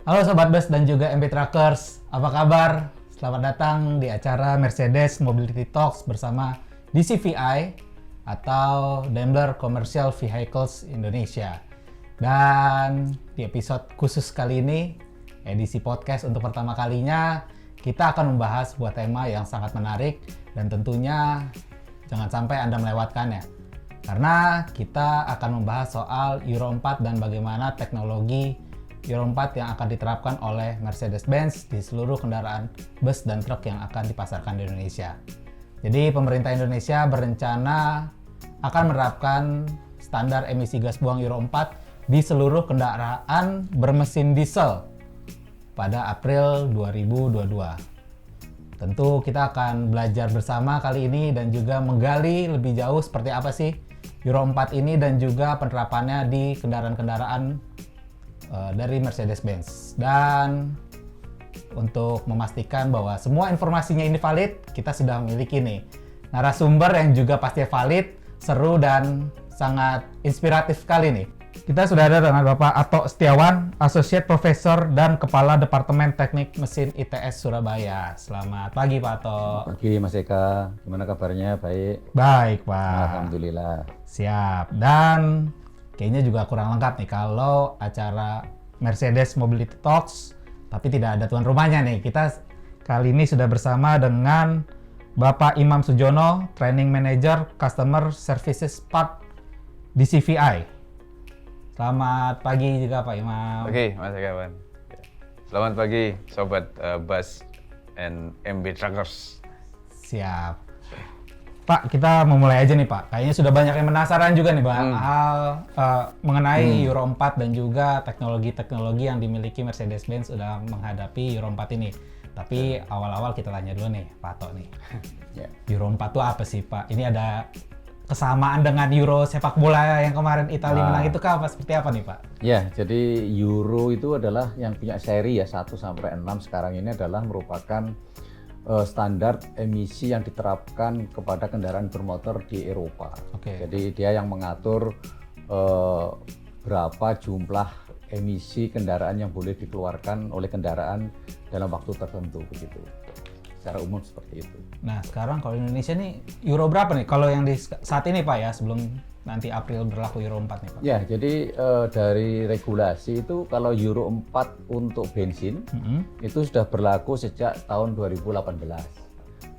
Halo Sobat Bus dan juga MB Truckers, apa kabar? Selamat datang di acara Mercedes Mobility Talks bersama DCVI atau Daimler Commercial Vehicles Indonesia. Dan di episode khusus kali ini, edisi podcast untuk pertama kalinya, kita akan membahas sebuah tema yang sangat menarik dan tentunya jangan sampai Anda melewatkannya. Karena kita akan membahas soal Euro 4 dan bagaimana teknologi Euro 4 yang akan diterapkan oleh Mercedes-Benz di seluruh kendaraan bus dan truk yang akan dipasarkan di Indonesia. Jadi pemerintah Indonesia berencana akan menerapkan standar emisi gas buang Euro 4 di seluruh kendaraan bermesin diesel pada April 2022. Tentu kita akan belajar bersama kali ini dan juga menggali lebih jauh seperti apa sih Euro 4 ini dan juga penerapannya di kendaraan-kendaraan dari Mercedes-Benz. Dan untuk memastikan bahwa semua informasinya ini valid, kita sudah memiliki nih narasumber yang juga pasti valid, seru dan sangat inspiratif sekali nih. Kita sudah ada dengan Bapak Ato Setiawan, Associate Professor dan Kepala Departemen Teknik Mesin ITS Surabaya. Selamat pagi Pak Ato. Selamat pagi Mas Eka, gimana kabarnya? Baik? Baik Pak. Alhamdulillah. Siap. Dan kayaknya juga kurang lengkap nih kalau acara Mercedes Mobility Talks, tapi tidak ada tuan rumahnya nih. Kita kali ini sudah bersama dengan Bapak Imam Sujono, Training Manager Customer Services Part DCVI. Selamat pagi juga Pak Imam. Oke, Mas Kawan. Selamat pagi Sobat Bus and MB Truckers. Siap. Pak, kita memulai aja nih Pak. Kayaknya sudah banyak yang penasaran juga nih Pak hal mengenai Euro 4 dan juga teknologi-teknologi yang dimiliki Mercedes-Benz sudah menghadapi Euro 4 ini. Tapi awal-awal kita tanya dulu nih Pak Ato nih. Euro 4 itu apa sih Pak? Ini ada kesamaan dengan Euro sepak bola yang kemarin Italia menang itu kah? Seperti apa nih Pak? Ya, jadi Euro itu adalah yang punya seri ya 1 sampai 6 sekarang ini adalah merupakan standar emisi yang diterapkan kepada kendaraan bermotor di Eropa. Jadi dia yang mengatur berapa jumlah emisi kendaraan yang boleh dikeluarkan oleh kendaraan dalam waktu tertentu begitu. Secara umum seperti itu. Nah sekarang kalau Indonesia nih Euro berapa nih? Kalau yang di saat ini Pak ya, sebelum nanti April berlaku Euro 4 nih Pak? Ya, jadi dari regulasi itu kalau Euro 4 untuk bensin itu sudah berlaku sejak tahun 2018.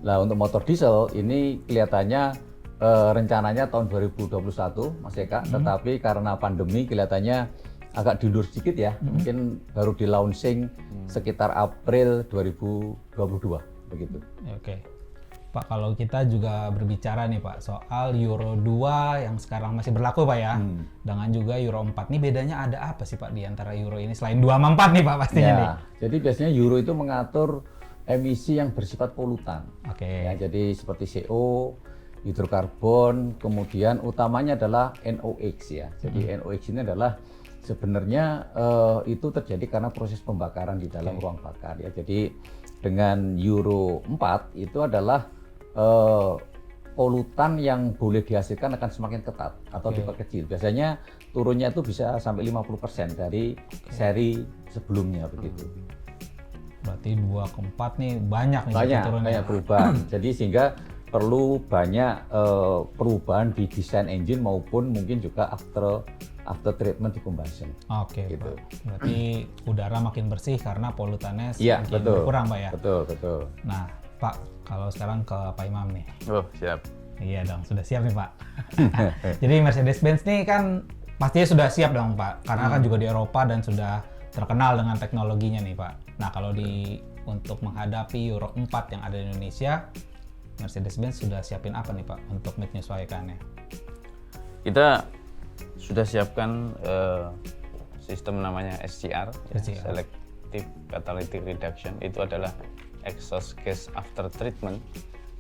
Nah untuk motor diesel ini kelihatannya rencananya tahun 2021 Mas Eka, tetapi karena pandemi kelihatannya agak diundur sedikit ya, mungkin baru di launching sekitar April 2022. Begitu. Oke. Pak, kalau kita juga berbicara nih Pak soal Euro 2 yang sekarang masih berlaku Pak ya, dengan juga Euro 4 nih bedanya ada apa sih Pak di antara Euro ini selain 2 sama 4 nih Pak pastinya nih? Jadi biasanya Euro itu mengatur emisi yang bersifat polutan. Ya, jadi seperti CO, hidrokarbon, kemudian utamanya adalah NOx ya. Jadi NOx ini adalah sebenarnya itu terjadi karena proses pembakaran di dalam ruang bakar ya. Jadi dengan Euro 4 itu adalah polutan yang boleh dihasilkan akan semakin ketat atau diperkecil. Biasanya turunnya itu bisa sampai 50% dari seri sebelumnya begitu. Berarti 2 ke 4 nih banyak nih turunnya. Banyak perubahan. Jadi sehingga perlu banyak perubahan di desain engine maupun mungkin juga after treatment di combustion. Gitu. Berarti udara makin bersih karena polutannya semakin berkurang Pak ya? Betul. Nah Pak, kalau sekarang ke Pak Imam nih. Oh, siap. Iya dong, sudah siap nih Pak. Jadi Mercedes-Benz nih kan pastinya sudah siap dong Pak, karena kan juga di Eropa dan sudah terkenal dengan teknologinya nih Pak. Nah kalau untuk menghadapi Euro 4 yang ada di Indonesia, Mercedes-Benz sudah siapin apa nih Pak untuk menyesuaikannya? Kita sudah siapkan sistem namanya SCR. Selective Catalytic Reduction. Itu adalah exhaust gas after treatment.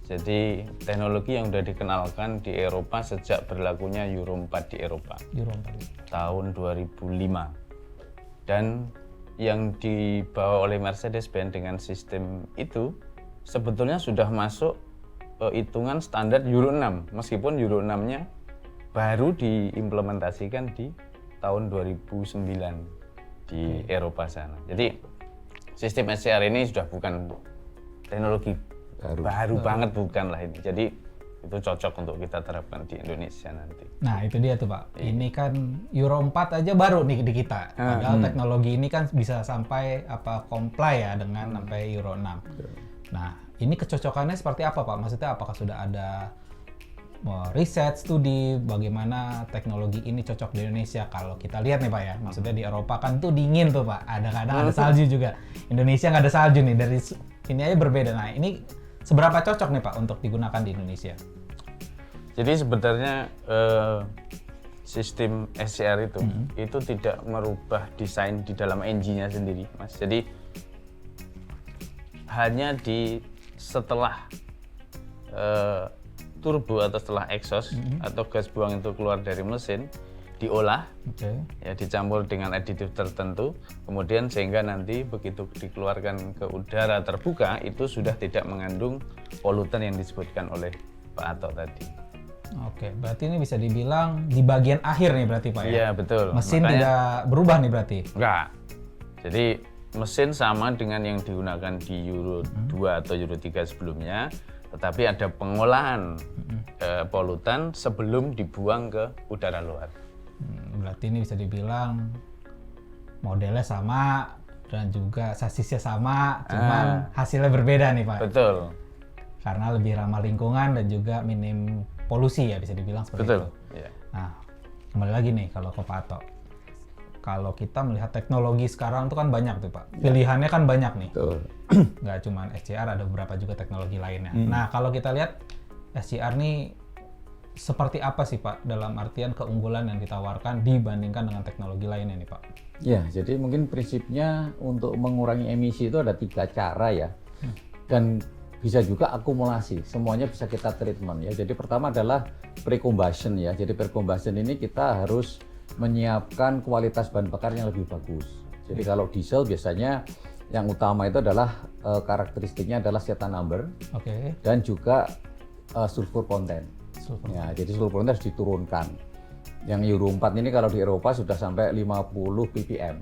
Jadi teknologi yang sudah dikenalkan di Eropa sejak berlakunya Euro 4 di Eropa. Tahun 2005. Dan yang dibawa oleh Mercedes-Benz dengan sistem itu sebetulnya sudah masuk hitungan standar Euro 6, meskipun Euro 6-nya baru diimplementasikan di tahun 2009. di Eropa sana. Jadi sistem SCR ini sudah bukan teknologi baru banget, bukan lah ini. Jadi itu cocok untuk kita terapkan di Indonesia nanti. Nah itu dia tuh Pak, ini kan Euro 4 aja baru nih di kita. Padahal teknologi ini kan bisa sampai comply ya dengan sampai Euro 6. Nah ini kecocokannya seperti apa Pak? Maksudnya apakah sudah ada riset, studi bagaimana teknologi ini cocok di Indonesia? Kalau kita lihat nih Pak ya, maksudnya di Eropa kan tuh dingin tuh Pak, kadang ada salju juga. Indonesia nggak ada salju nih, dari ini aja berbeda. Nah ini seberapa cocok nih Pak untuk digunakan di Indonesia? Jadi sebenarnya sistem SCR itu tidak merubah desain di dalam engine-nya sendiri, Mas. Jadi hanya setelah turbo atau setelah exhaust atau gas buang itu keluar dari mesin, diolah, ya dicampur dengan aditif tertentu, kemudian sehingga nanti begitu dikeluarkan ke udara terbuka itu sudah tidak mengandung polutan yang disebutkan oleh Pak Ato tadi. Oke, berarti ini bisa dibilang di bagian akhir nih berarti Pak ya? Iya betul. Mesin tidak berubah nih berarti? Enggak. Jadi mesin sama dengan yang digunakan di Euro 2 atau Euro 3 sebelumnya, tetapi ada pengolahan polutan sebelum dibuang ke udara luar. Berarti ini bisa dibilang modelnya sama dan juga sasisnya sama, cuman hasilnya berbeda nih Pak. Betul. Karena lebih ramah lingkungan dan juga minim polusi ya, bisa dibilang seperti Betul. itu. Ya. Nah, kembali lagi nih kalau ke Pak Ato. Kalau kita melihat teknologi sekarang tuh kan banyak tuh Pak. Pilihannya kan banyak nih. Betul. Nggak cuma SCR, ada beberapa juga teknologi lainnya. Nah, kalau kita lihat SCR nih seperti apa sih Pak dalam artian keunggulan yang ditawarkan dibandingkan dengan teknologi lainnya nih Pak? Ya, jadi mungkin prinsipnya untuk mengurangi emisi itu ada 3 cara ya. Dan bisa juga akumulasi, semuanya bisa kita treatment ya. Jadi pertama adalah pre-combustion ya. Jadi pre-combustion ini kita harus menyiapkan kualitas bahan bakar yang lebih bagus. Jadi kalau diesel biasanya yang utama itu adalah karakteristiknya adalah Cetane number dan juga sulfur content. Ya, jadi sulfur content harus diturunkan. Yang Euro 4 ini kalau di Eropa sudah sampai 50 ppm.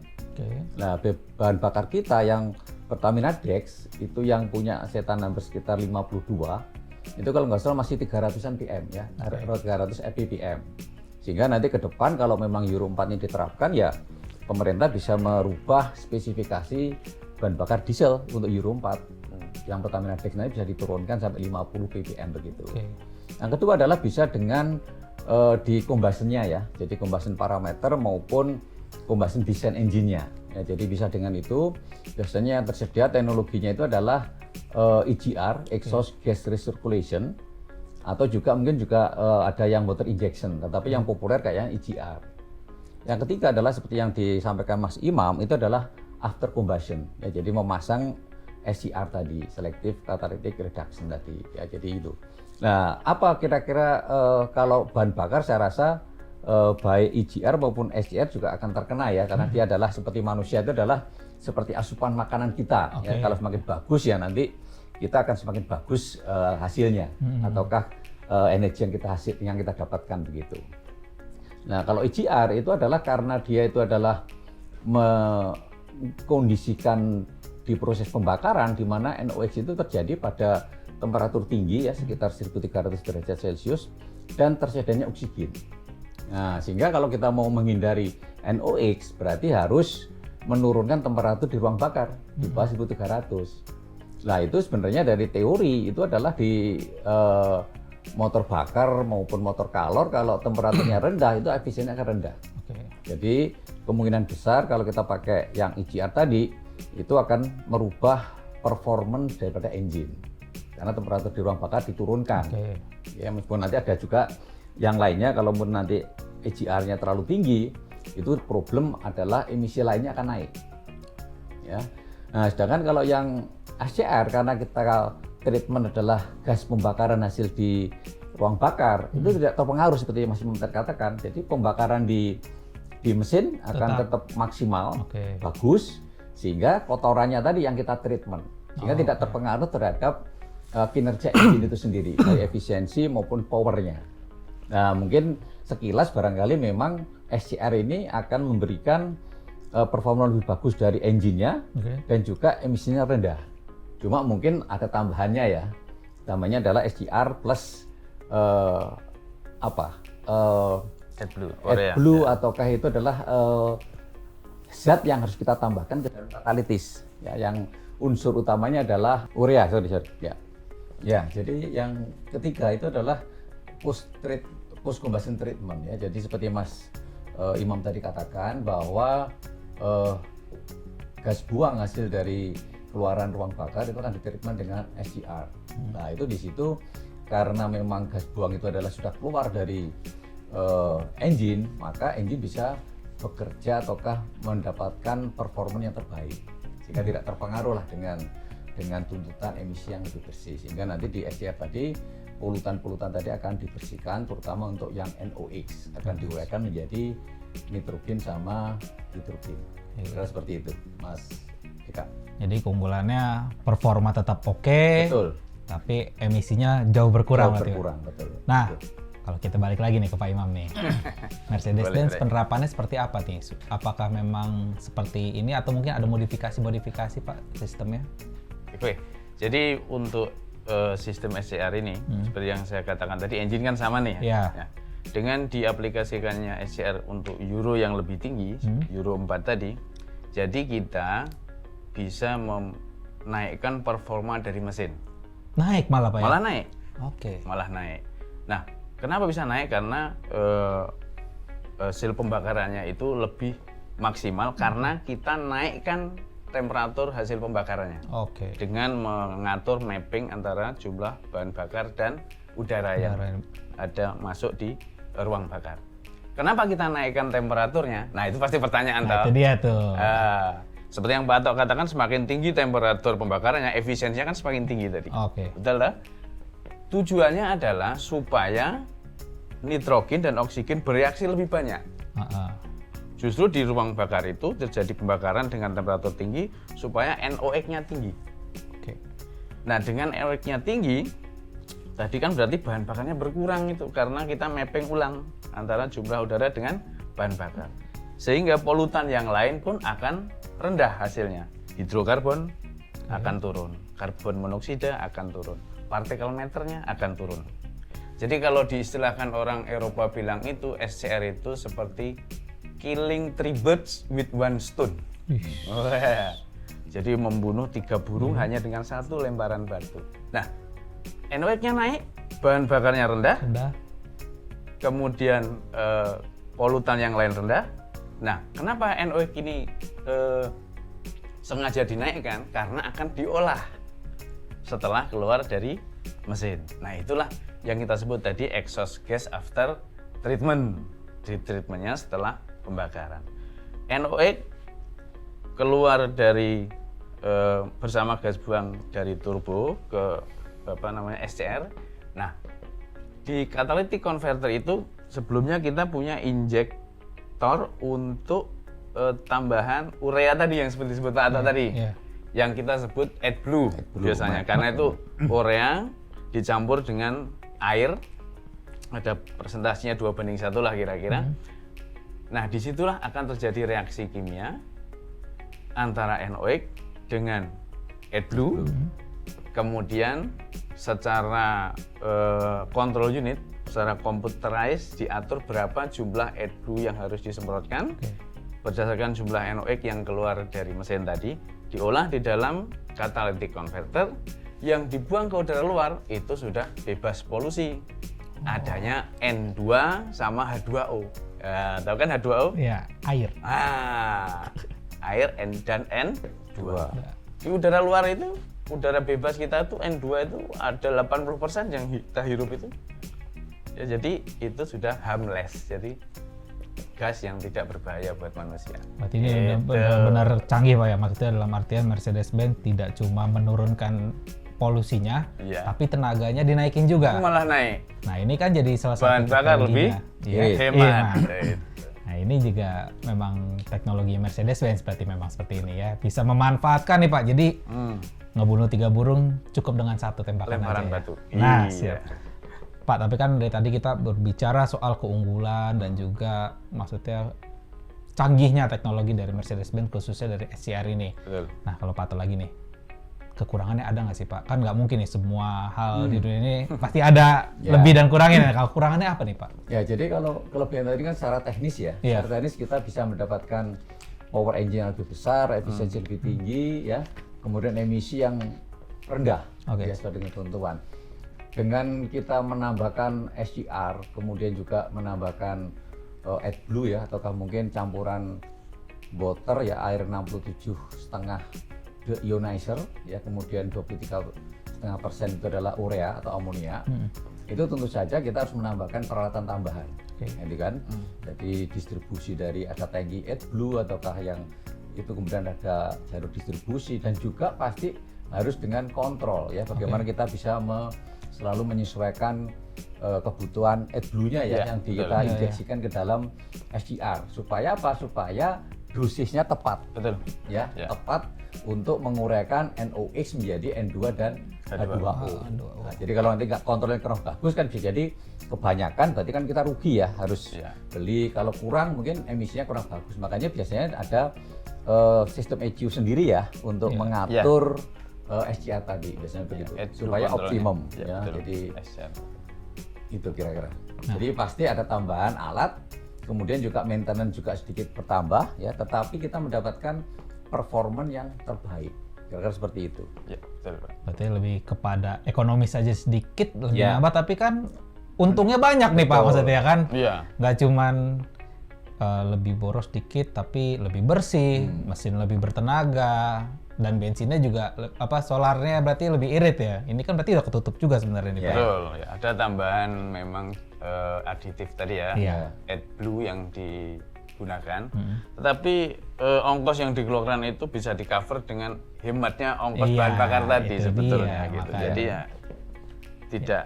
Nah, bahan bakar kita yang Pertamina Dex itu yang punya Cetane number sekitar 52, itu kalau nggak salah masih 300-an ppm ya, 300 ppm. Sehingga nanti ke depan kalau memang Euro 4 ini diterapkan ya pemerintah bisa merubah spesifikasi bahan bakar diesel untuk Euro 4. Yang Pertamina Dex nanti bisa diturunkan sampai 50 ppm begitu. Yang kedua adalah bisa dengan di combustion-nya ya, jadi combustion parameter maupun combustion design engine-nya. Ya, jadi bisa dengan itu biasanya yang tersedia teknologinya itu adalah EGR, exhaust gas recirculation, atau juga mungkin juga ada yang water injection, tetapi yang populer kayaknya EGR. Yang ketiga adalah seperti yang disampaikan Mas Imam, itu adalah after combustion. Ya, jadi memasang SCR tadi, selective catalytic reduction tadi. Ya, jadi itu. Nah, apa kira-kira kalau bahan bakar saya rasa baik EGR maupun SCR juga akan terkena ya, karena dia adalah seperti manusia, itu adalah seperti asupan makanan kita. Ya, kalau semakin bagus ya nanti kita akan semakin bagus hasilnya, ataukah energi yang kita dapatkan begitu. Nah, kalau EGR itu adalah karena dia itu adalah mengkondisikan di proses pembakaran di mana NOx itu terjadi pada temperatur tinggi ya, sekitar 1300 derajat Celcius dan tersedianya oksigen. Nah, sehingga kalau kita mau menghindari NOx berarti harus menurunkan temperatur di ruang bakar di bawah 1300. Nah, itu sebenarnya dari teori itu adalah di motor bakar maupun motor kalor, kalau temperaturnya rendah itu efisiennya akan rendah. Jadi kemungkinan besar kalau kita pakai yang EGR tadi itu akan merubah performance daripada engine karena temperatur di ruang bakar diturunkan. Ya, meskipun nanti ada juga yang lainnya, kalau nanti EGR-nya terlalu tinggi, itu problem adalah emisi lainnya akan naik. Ya. Nah, sedangkan kalau yang SCR karena kita treatment adalah gas pembakaran hasil di ruang bakar, itu tidak terpengaruh seperti yang Mas Imam katakan. Jadi pembakaran di mesin akan tetap maksimal, bagus, sehingga kotorannya tadi yang kita treatment, sehingga tidak terpengaruh terhadap kinerja engine itu sendiri, baik efisiensi maupun powernya. Nah, mungkin sekilas barangkali memang SCR ini akan memberikan performa lebih bagus dari engine-nya dan juga emisinya rendah. Cuma mungkin ada tambahannya ya. Namanya adalah SCR plus AdBlue ataukah itu adalah zat yang harus kita tambahkan ke dalam katalitis. Ya, yang unsur utamanya adalah urea, Ya, jadi yang ketiga itu adalah post combustion treatment ya. Jadi seperti Mas Imam tadi katakan bahwa gas buang hasil dari keluaran ruang bakar itu akan ditreatment dengan SCR. Nah, itu di situ karena memang gas buang itu adalah sudah keluar dari engine, maka engine bisa bekerja ataukah mendapatkan performa yang terbaik sehingga tidak terpengaruh lah dengan tuntutan emisi yang lebih bersih, sehingga nanti di SCR tadi polutan-polutan tadi akan dibersihkan, terutama untuk yang NOx akan diuraikan menjadi nitrogen sama hidrogen. Kira seperti itu, Mas Eka. Jadi keunggulannya performa tetap oke, Betul. tapi emisinya jauh berkurang. Betul. Nah, kalau kita balik lagi nih ke Pak Imam nih, Mercedes-Benz penerapannya seperti apa nih? Apakah memang seperti ini atau mungkin ada modifikasi Pak sistemnya? Oke, jadi untuk sistem SCR ini, seperti yang saya katakan tadi, engine kan sama nih. Ya. Dengan diaplikasikannya SCR untuk Euro yang lebih tinggi, Euro 4 tadi, jadi kita bisa menaikkan performa dari mesin. Naik malah Pak ya? Malah naik. Oke. Malah naik. Nah, kenapa bisa naik? Karena hasil pembakarannya itu lebih maksimal karena kita naikkan temperatur hasil pembakarannya. Oke. Dengan mengatur mapping antara jumlah bahan bakar dan udara yang ada masuk di ruang bakar. Kenapa kita naikkan temperaturnya? Nah, itu pasti pertanyaan Itu dia tuh. Seperti yang Pak Atok katakan, semakin tinggi temperatur pembakarannya, efisiensinya kan semakin tinggi tadi. Oke. Betul lah. Tujuannya adalah supaya nitrogen dan oksigen bereaksi lebih banyak. Justru di ruang bakar itu terjadi pembakaran dengan temperatur tinggi supaya NOx-nya tinggi. Oke. Nah, dengan NOx-nya tinggi, tadi kan berarti bahan bakarnya berkurang itu karena kita mapping ulang antara jumlah udara dengan bahan bakar. Sehingga polutan yang lain pun akan rendah hasilnya. Hidrokarbon akan turun, karbon monoksida akan turun, partikel matter-nya akan turun. Jadi kalau diistilahkan orang Eropa bilang itu SCR itu seperti killing 3 birds with 1 stone. Jadi membunuh 3 burung hanya dengan 1 lemparan batu. Nah, NOx-nya naik, bahan bakarnya rendah. Kemudian polutan yang lain rendah. Nah, kenapa NOx ini sengaja dinaikkan? Karena akan diolah setelah keluar dari mesin. Nah, itulah yang kita sebut tadi exhaust gas after treatment. Di treatmentnya setelah pembakaran. NOx keluar dari bersama gas buang dari turbo ke SCR. Nah, di catalytic converter itu sebelumnya kita punya injektor untuk tambahan urea tadi yang seperti disebut Pak Atok tadi. Yang kita sebut AdBlue biasanya, karena itu urea dicampur dengan air, ada presentasinya 2:1 lah kira-kira. Nah, disitulah akan terjadi reaksi kimia antara NOx dengan AdBlue. Kemudian secara control unit, secara computerized diatur berapa jumlah AdBlue yang harus disemprotkan. Berdasarkan jumlah NOx yang keluar dari mesin tadi, diolah di dalam catalytic converter, yang dibuang ke udara luar itu sudah bebas polusi. Adanya N2 sama H2O. Tahu kan H2O? Ya, air. Air dan N2. Di udara luar itu, udara bebas kita itu N2 itu ada 80% yang kita hirup itu. Ya, jadi itu sudah harmless. Jadi gas yang tidak berbahaya buat manusia. Berarti ini benar-benar canggih Pak ya, maksudnya dalam artian Mercedes-Benz tidak cuma menurunkan polusinya, tapi tenaganya dinaikin juga. Malah naik. Nah, ini kan jadi salah satu bahan bakar lebih hemat. Nah, ini juga memang teknologi Mercedes-Benz berarti memang seperti ini ya. Bisa memanfaatkan nih Pak, jadi ngebunuh 3 burung cukup dengan 1 tembakan lemparan aja batu. Ya. Nah, siap. Pak, tapi kan dari tadi kita berbicara soal keunggulan dan juga maksudnya canggihnya teknologi dari Mercedes-Benz khususnya dari SCR ini. Betul. Nah kalau Pak Ato lagi nih, kekurangannya ada nggak sih Pak? Kan nggak mungkin nih semua hal di dunia ini pasti ada Ya. lebih dan kurangnya. Kalau kurangannya apa nih Pak? Ya, jadi kalau kelebihan tadi kan secara teknis ya. Iya. Secara teknis kita bisa mendapatkan power engine yang lebih besar, efisiensi lebih tinggi ya. Kemudian emisi yang rendah Oke. ya sesuai dengan ketentuan. Dengan kita menambahkan SCR, kemudian juga menambahkan AdBlue ya, ataukah mungkin campuran water ya, air 67,5 ionizer ya, kemudian 23,5% itu adalah urea atau amonia. Itu tentu saja kita harus menambahkan peralatan tambahan. Jadi kan, jadi distribusi dari ada tangki AdBlue ataukah yang itu kemudian ada jalur distribusi, dan juga pasti harus dengan kontrol ya, bagaimana kita bisa selalu menyesuaikan kebutuhan AdBlue-nya ya, yang kita injeksikan ke dalam SCR, supaya apa? Supaya dosisnya tepat. Betul. Ya, tepat untuk menguraikan NOx menjadi N2 dan H2O. Nah, jadi kalau nanti nggak kontrolnya kurang bagus kan bisa jadi kebanyakan, berarti kan kita rugi ya, harus beli. Kalau kurang mungkin emisinya kurang bagus. Makanya biasanya ada sistem ECU sendiri ya untuk mengatur SCR tadi, biasanya begitu, supaya optimum ya. Jadi SCR. itu kira-kira. Jadi pasti ada tambahan alat, kemudian juga maintenance juga sedikit bertambah ya, tetapi kita mendapatkan performance yang terbaik. Kira-kira seperti itu. Ya, betul Pak. Berarti lebih kepada ekonomis saja sedikit lebih nambah, tapi kan untungnya banyak nih Pak, maksudnya kan? Iya. Nggak cuman lebih boros dikit, tapi lebih bersih, mesin lebih bertenaga, dan bensinnya juga solarnya berarti lebih irit ya. Ini kan berarti udah ketutup juga sebenarnya nih Pak. Betul, ya. Ada tambahan memang aditif tadi ya, AdBlue yang digunakan. Tetapi ongkos yang dikeluarkan itu bisa di cover dengan hematnya ongkos bahan bakar tadi sebetulnya gitu. Makanya. Jadi ya tidak,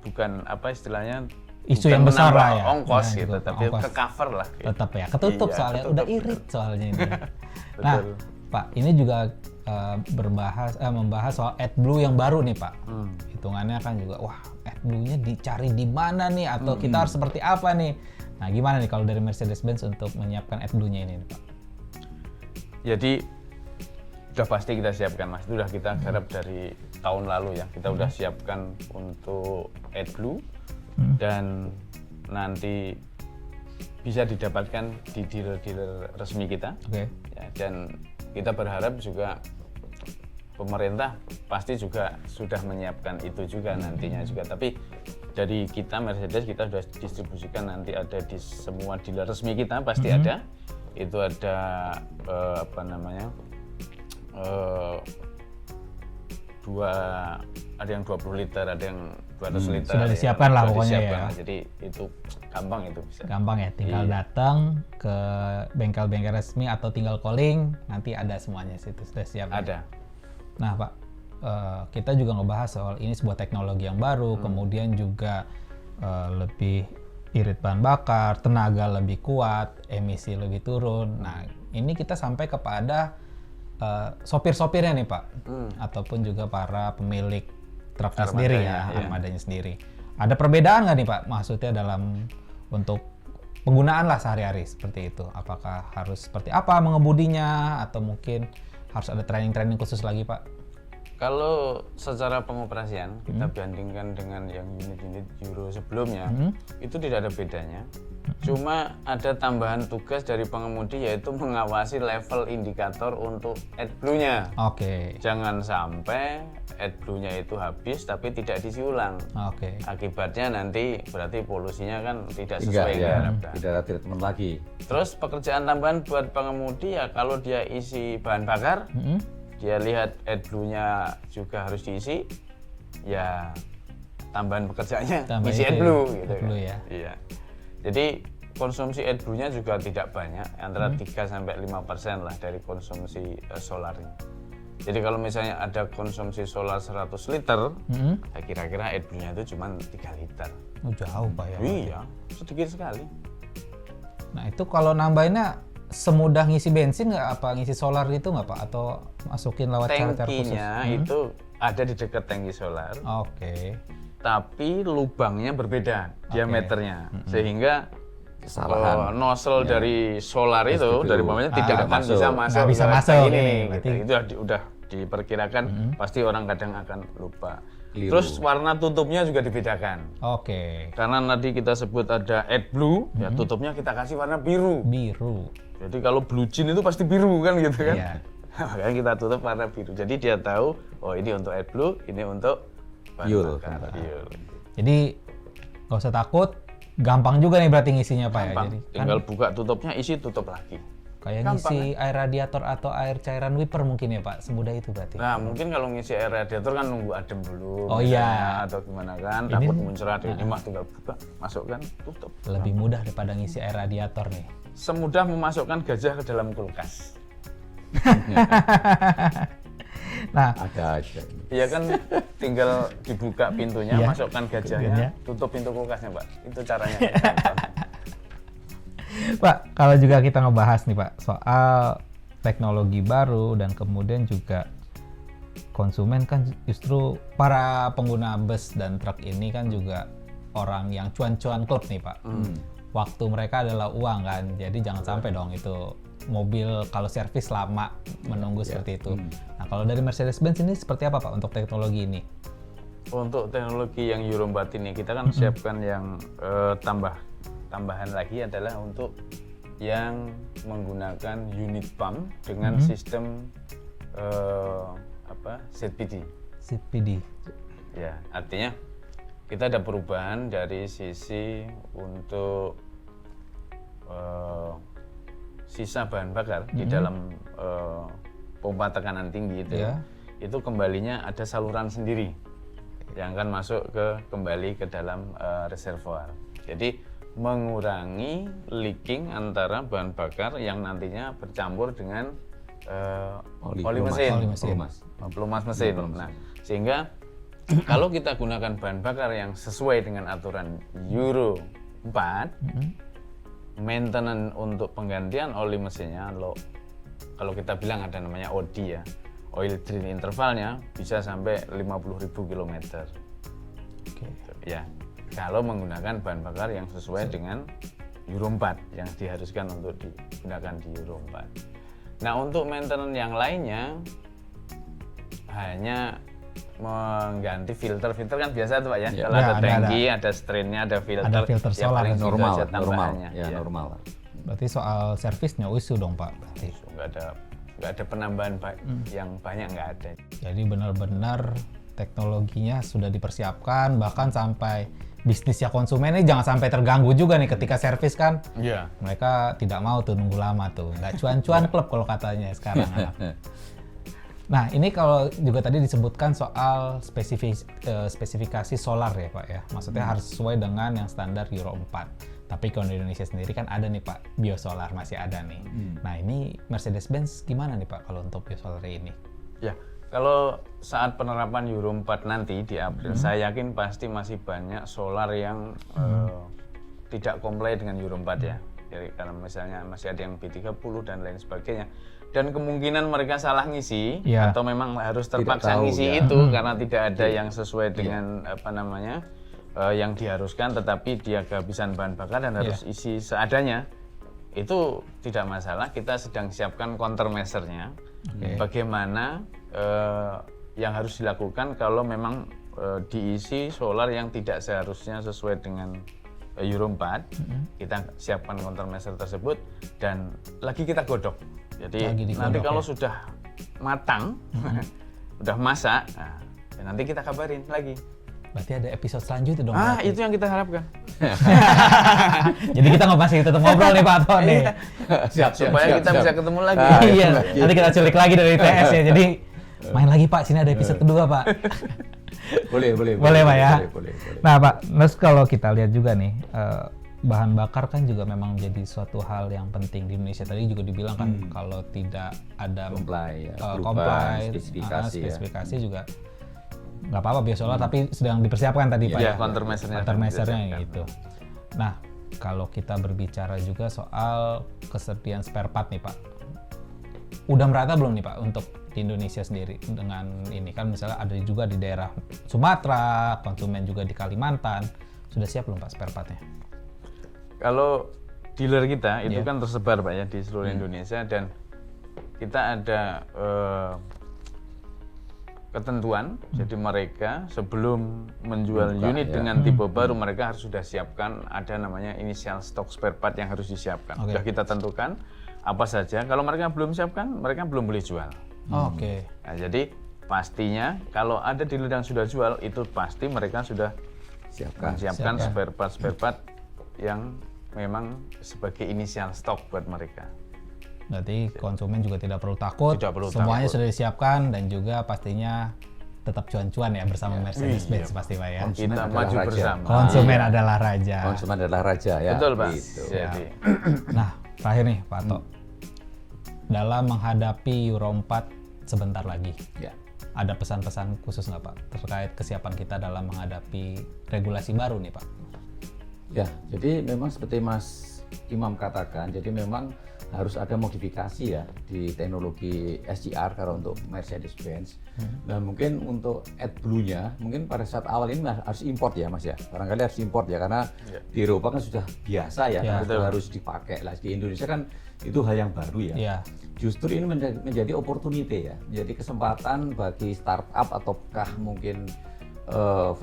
bukan apa istilahnya, Isu bukan yang besar menambah lah ya. ongkos Nah, gitu, tapi ongkos. ke cover lah. Gitu. Tetap ya, ketutup Iya, soalnya, ketutup. udah irit soalnya ini. Nah, Pak, ini juga membahas soal AdBlue yang baru nih Pak. Hitungannya kan juga, wah AdBlue-nya dicari di mana nih, atau kita harus seperti apa nih? Nah, gimana nih kalau dari Mercedes-Benz untuk menyiapkan AdBlue-nya ini nih, Pak? Jadi udah pasti kita siapkan Mas, itu udah kita garap dari tahun lalu ya. Kita udah siapkan untuk AdBlue dan nanti bisa didapatkan di dealer-dealer resmi kita. Oke. Ya, dan kita berharap juga pemerintah pasti juga sudah menyiapkan itu juga nantinya juga. Tapi dari kita Mercedes, kita sudah distribusikan, nanti ada di semua dealer resmi kita pasti ada. Itu ada ada yang 20 liter, ada yang 200 liter. Sudah disiapkan lah Sudah pokoknya disiapkan ya. lah. Jadi itu gampang, itu bisa. Gampang ya, tinggal datang ke bengkel-bengkel resmi atau tinggal calling, nanti ada semuanya situ, sudah siap. Ada. Nah Pak, kita juga ngebahas soal ini sebuah teknologi yang baru, kemudian juga lebih irit bahan bakar, tenaga lebih kuat, emisi lebih turun. Nah ini kita sampai kepada sopir-sopirnya nih Pak, ataupun juga para pemilik truknya sendiri ya, armadanya sendiri. Ada perbedaan nggak nih Pak, maksudnya dalam untuk penggunaan lah sehari-hari seperti itu? Apakah harus seperti apa mengemudinya, atau mungkin harus ada training-training khusus lagi Pak? Kalau secara pengoperasian kita bandingkan dengan yang unit-unit Euro sebelumnya, itu tidak ada bedanya. Cuma ada tambahan tugas dari pengemudi, yaitu mengawasi level indikator untuk AdBlue-nya. Oke. Jangan sampai AdBlue-nya itu habis tapi tidak diisi ulang. Oke. Akibatnya nanti berarti polusinya kan tidak sesuai yang diharapkan. Tidak ada treatment lagi. Terus pekerjaan tambahan buat pengemudi ya, kalau dia isi bahan bakar, dia lihat AdBlue-nya juga harus diisi, ya tambahan pekerjaannya isi AdBlue gitu AdBlue kan. ya. Iya. Jadi konsumsi AdBlue-nya juga tidak banyak, antara 3-5% lah dari konsumsi solarnya. Jadi kalau misalnya ada konsumsi solar 100 liter, ya kira-kira AdBlue-nya itu cuma 3 liter. Oh, jauh Pak ya. Iya, sedikit sekali. Nah itu kalau nambahinnya semudah ngisi bensin nggak, apa ngisi solar gitu nggak Pak? Atau masukin lewat cara-cara khusus? Tangkinya itu ada di dekat tangki solar. Oke. Tapi lubangnya berbeda diameternya, sehingga kesalahan. nozzle dari solar itu SPBU. dari umpamanya tidak akan masuk. bisa masuk Nggak bisa ke masuk ini. ini, Gitu. berarti. Itu udah diperkirakan, pasti orang kadang akan lupa. Keliru. Terus warna tutupnya juga dibedakan. Oke. Karena tadi kita sebut ada AdBlue, ya tutupnya kita kasih warna biru. Biru. Jadi kalau blue jean itu pasti biru kan gitu kan. Iya. Makanya kita tutup warna biru. Jadi dia tahu, oh ini untuk AdBlue, ini untuk bahan Fuel, bakar, bahan bakar. fuel. Jadi nggak usah takut, gampang juga nih berarti ngisinya Pak ya. Gampang. Jadi Tinggal buka tutupnya, isi tutup lagi. kayak gampang, ngisi air radiator atau air cairan wiper mungkin ya Pak, semudah itu berarti. Nah mungkin kalau ngisi air radiator kan nunggu adem dulu. Oh, misalnya, iya. Atau gimana kan, takut muncrat. Ini mah tinggal buka, masukkan, tutup. Lebih mudah daripada ngisi air radiator nih. Semudah memasukkan gajah ke dalam kulkas. Nah, Ada aja. Iya kan, tinggal dibuka pintunya, Iya. masukkan Pintunya. gajahnya, tutup pintu kulkasnya Pak. Itu caranya. Pak, kalau juga kita ngebahas nih Pak soal teknologi baru dan kemudian juga konsumen kan justru para pengguna bus dan truk ini kan juga orang yang cuan-cuan klub nih Pak. Waktu mereka adalah uang kan, jadi jangan sampai dong itu mobil kalau servis lama menunggu seperti itu. Nah kalau dari Mercedes-Benz ini seperti apa Pak untuk teknologi ini? Untuk teknologi yang Euro 4 ini kita kan siapkan yang tambahan lagi adalah untuk yang menggunakan unit pump dengan sistem ZPD. CPD. Ya, artinya kita ada perubahan dari sisi untuk sisa bahan bakar di dalam pompa tekanan tinggi itu. Ya. Itu kembalinya ada saluran sendiri yang akan masuk kembali ke dalam reservoir. Jadi mengurangi leaking antara bahan bakar yang nantinya bercampur dengan oli mesin, pelumas mesin. Nah, sehingga kalau kita gunakan bahan bakar yang sesuai dengan aturan Euro 4, maintenance untuk penggantian oli mesinnya, kalau kita bilang ada namanya OD ya, oil drain intervalnya bisa sampai 50.000 km. Oke. Ya, kalau menggunakan bahan bakar yang sesuai dengan Euro 4 yang diharuskan untuk digunakan di Euro 4. Nah, untuk maintenance yang lainnya hanya mengganti filter kan biasa tuh Pak ya. Kalau Ya, ada ada. tangki, ada strainnya, ada filter. Ada filter ya solar paling kan. gitu Normal, aja normal, tambahannya. ya normal. Berarti soal servis no issue dong Pak berarti. Nggak ada penambahan yang banyak, nggak ada. Jadi benar-benar teknologinya sudah dipersiapkan, bahkan sampai bisnisnya konsumen ini jangan sampai terganggu juga nih ketika servis kan. Iya. Mereka tidak mau tuh nunggu lama tuh, nggak cuan-cuan klub kalau katanya sekarang. Nah ini kalau juga tadi disebutkan soal spesifikasi solar ya Pak ya, maksudnya harus sesuai dengan yang standar Euro 4. Tapi kalau di Indonesia sendiri kan ada nih Pak, biosolar masih ada nih. Nah ini Mercedes-Benz gimana nih Pak kalau untuk biosolar ini? Ya, kalau saat penerapan Euro 4 nanti di April, saya yakin pasti masih banyak solar yang tidak comply dengan Euro 4 ya. Jadi karena misalnya masih ada yang B30 dan lain sebagainya. Dan kemungkinan mereka salah ngisi Ya. atau memang harus terpaksa tahu, ngisi ya. itu karena tidak ada yang sesuai dengan yang diharuskan, tetapi dia kehabisan bahan bakar dan harus isi seadanya. Itu tidak masalah, kita sedang siapkan countermeasure-nya. Bagaimana yang harus dilakukan kalau memang diisi solar yang tidak seharusnya sesuai dengan Euro 4. Kita siapkan countermeasure tersebut dan lagi kita godok. Jadi nanti kalau sudah matang, udah masak, nah, ya nanti kita kabarin lagi. Berarti ada episode selanjutnya dong. Itu yang kita harapkan. Jadi kita masih tetap ngobrol nih Pak Anton nih. Supaya kita bisa ketemu lagi. Iya, nanti kita culik lagi dari ITS ya. Jadi main lagi Pak, sini ada episode kedua Pak. Boleh Pak ya. Boleh. Nah Pak, terus kalau kita lihat juga nih, bahan bakar kan juga memang menjadi suatu hal yang penting di Indonesia. Tadi juga dibilang kan kalau tidak ada Comply, ya. comply, spesifikasi juga nggak apa-apa biosolar, tapi sedang dipersiapkan tadi Pak Ya, ya. countermeasure-nya gitu. Nah, kalau kita berbicara juga soal kesediaan spare part nih Pak, udah merata belum nih Pak untuk di Indonesia sendiri dengan ini kan misalnya ada juga di daerah Sumatera, konsumen juga di Kalimantan, sudah siap belum Pak spare partnya? Kalau dealer kita itu kan tersebar Pak ya di seluruh Indonesia, dan kita ada ketentuan. Jadi mereka sebelum menjual unit dengan tipe baru, mereka harus sudah siapkan ada namanya initial stock spare part yang harus disiapkan. Sudah kita tentukan apa saja. Kalau mereka belum siapkan, mereka belum boleh jual. Oke. Nah, jadi pastinya kalau ada dealer yang sudah jual, itu pasti mereka sudah siapkan spare part yang memang sebagai initial stock buat mereka. Berarti konsumen juga tidak perlu takut, semuanya sudah disiapkan, dan juga pastinya tetap cuan-cuan ya bersama Mercedes-Benz pasti Pak ya. Kita maju bersama. Konsumen adalah raja. Konsumen adalah raja ya. Betul Pak. Gitu. Jadi. Nah terakhir nih Pak Ato, dalam menghadapi Euro 4 sebentar lagi, ada pesan-pesan khusus nggak Pak terkait kesiapan kita dalam menghadapi regulasi baru nih Pak? Ya, jadi memang seperti Mas Imam katakan, jadi memang harus ada modifikasi ya di teknologi SCR kalau untuk Mercedes-Benz. Dan mungkin untuk AdBlue-nya, mungkin pada saat awal ini harus import ya Mas ya. Barangkali harus import ya, karena di Eropa kan sudah biasa ya, harus dipakai. Lah di Indonesia kan itu hal yang baru ya. Justru ini menjadi opportunity ya, jadi kesempatan bagi startup ataukah mungkin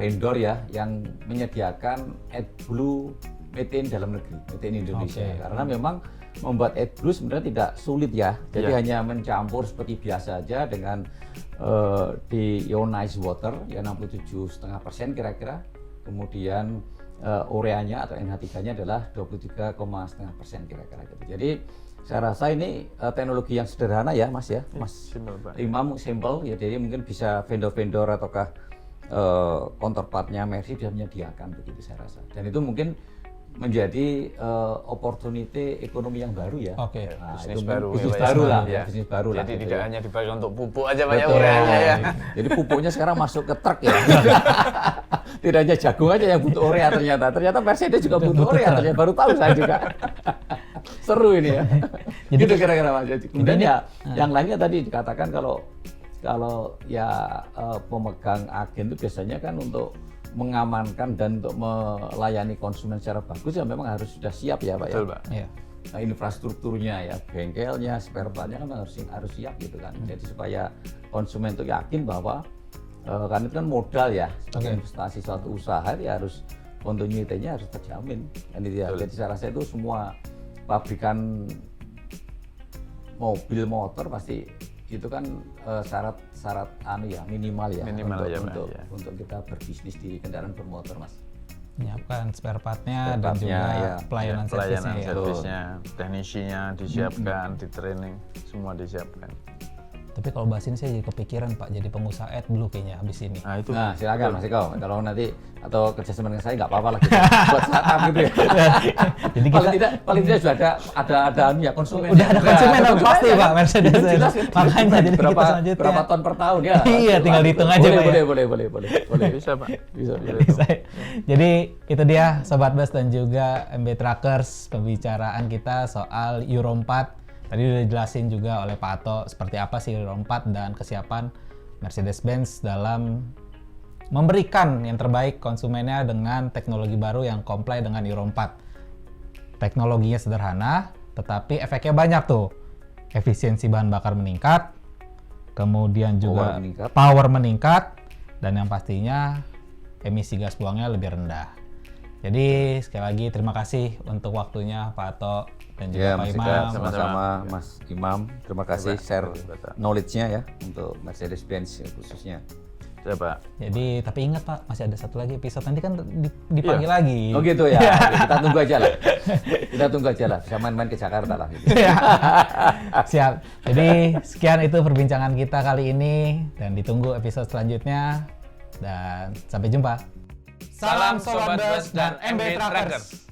vendor ya yang menyediakan AdBlue made in dalam negeri, made in Indonesia. Karena memang membuat AdBlue sebenarnya tidak sulit ya, jadi hanya mencampur seperti biasa aja dengan di ionized water ya 67,5% kira-kira, kemudian ureanya atau NH3-nya adalah 23,5% kira-kira gitu. Jadi saya rasa ini teknologi yang sederhana ya Mas ya, Mas Imam, simple ya, jadi mungkin bisa vendor-vendor ataukah counterpartnya Mercy bisa menyediakan begitu saya rasa, dan itu mungkin menjadi opportunity ekonomi yang baru ya. Nah, bisnis baru lah. Jadi tidak hanya dipakai untuk pupuk aja Pak ya, ureanya ya. Jadi pupuknya sekarang masuk ke truk ya. Tidak hanya jagung aja yang butuh urea ternyata. Ternyata Mercedes juga butuh urea ternyata, baru tahu saya juga. Seru ini ya. Jadi itu kira-kira Mas. Kemudian ya yang lainnya tadi dikatakan kalau ya pemegang agen itu biasanya kan untuk mengamankan dan untuk melayani konsumen secara bagus ya memang harus sudah siap ya Pak. Betul, Pak. Nah, infrastrukturnya ya, bengkelnya, spare partnya kan harus siap gitu kan. Jadi supaya konsumen itu yakin bahwa kan itu kan modal ya, sebagai investasi suatu usaha ya harus continuity-nya harus terjamin. Dan itu ya. Jadi saya rasa itu semua pabrikan mobil motor pasti itu kan syarat minimal ya untuk kita berbisnis di kendaraan bermotor Mas. Menyiapkan spare part-nya dan juga pelayanan servisnya, teknisinya disiapkan, di training semua disiapkan. Tapi kalau bahas ini saya jadi kepikiran Pak, jadi pengusaha AdBlue kayaknya habis ini. Nah silakan Mas Eko, kalau nanti atau kerjasama dengan saya nggak apa-apa lah gitu. Buat startup gitu ya. Jadi paling tidak sudah ada konsumen. Udah ada konsumen pasti Pak Mercedes. Makanya jadi berapa ton per tahun ya. Iya, tinggal dihitung aja Pak. Boleh. Bisa Pak. Bisa. Jadi itu dia Sobat Bus dan juga MB Truckers, pembicaraan kita soal Euro 4. Tadi udah dijelasin juga oleh Pak Ato seperti apa sih Euro 4 dan kesiapan Mercedes-Benz dalam memberikan yang terbaik konsumennya dengan teknologi baru yang comply dengan Euro 4. Teknologinya sederhana, tetapi efeknya banyak tuh. Efisiensi bahan bakar meningkat, kemudian juga power meningkat, dan yang pastinya emisi gas buangnya lebih rendah. Jadi sekali lagi terima kasih untuk waktunya Pak Ato dan juga Pak Imam. Sama-sama Mas Imam, terima kasih share knowledge-nya ya untuk Mercedes-Benz khususnya. Ya Pak. Jadi tapi ingat Pak, masih ada satu lagi episode, nanti kan dipanggil lagi. Oh gitu ya. Kita tunggu aja lah. Bisa main-main ke Jakarta lah gitu. Siap. Jadi sekian itu perbincangan kita kali ini, dan ditunggu episode selanjutnya, dan sampai jumpa. Salam Sobat Bus dan MB Truckers.